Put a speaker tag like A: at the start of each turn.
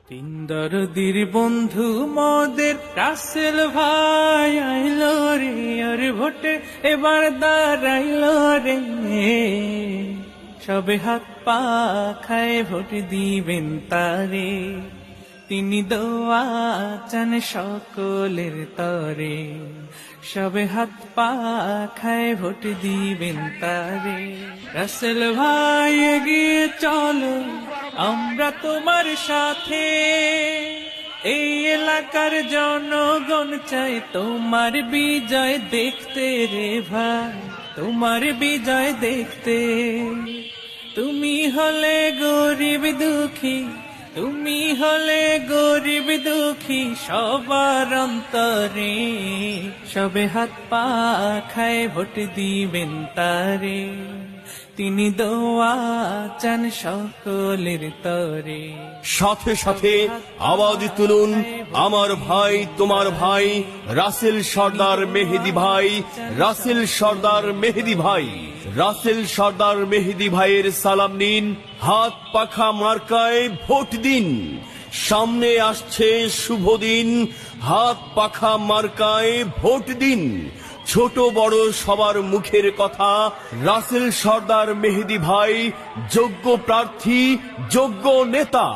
A: তিন দরদির বন্ধু মোদের রাসেল ভাই আইলো রে, আর ভোটে এবার দাঁড়াইলো রে। সবে হাত পা খায় ভোট দিবেন তারে, তিনি দোয়া চান সকলের তরে। সবে হাত পা খায় ভোট দিবেন তারে। রাসেল ভাই এগিয়ে চলো, আমরা তোমার সাথে। এই এলাকার জনগণ চাই তোমার বিজয় দেখতে রে ভাই, তোমার বিজয় দেখতে। তুমি হলে গরিব দুঃখী, তুমি হলে গরিব দুঃখী সবার অন্তরে। সবে হাত পা খায় ভোট দিবেন তারে, তিনি দোয়া চান সকলের তরে।
B: সাথে সাথে আওয়াজ তুলুন, আমার ভাই তোমার ভাই রাসেল সর্দার মেহেদী ভাই, রাসেল সর্দার মেহেদী ভাই। রাসেল সর্দার মেহেদী ভাইয়ের সালাম নিন, হাত পাখা মার্কায় ভোট দিন। সামনে আসছে শুভ দিন, হাত পাখা মার্কায় ভোট দিন। ছোট বড় সবার মুখের কথা, রাসেল সর্দার মেহেদী ভাই যোগ্য প্রার্থী, যোগ্য নেতা।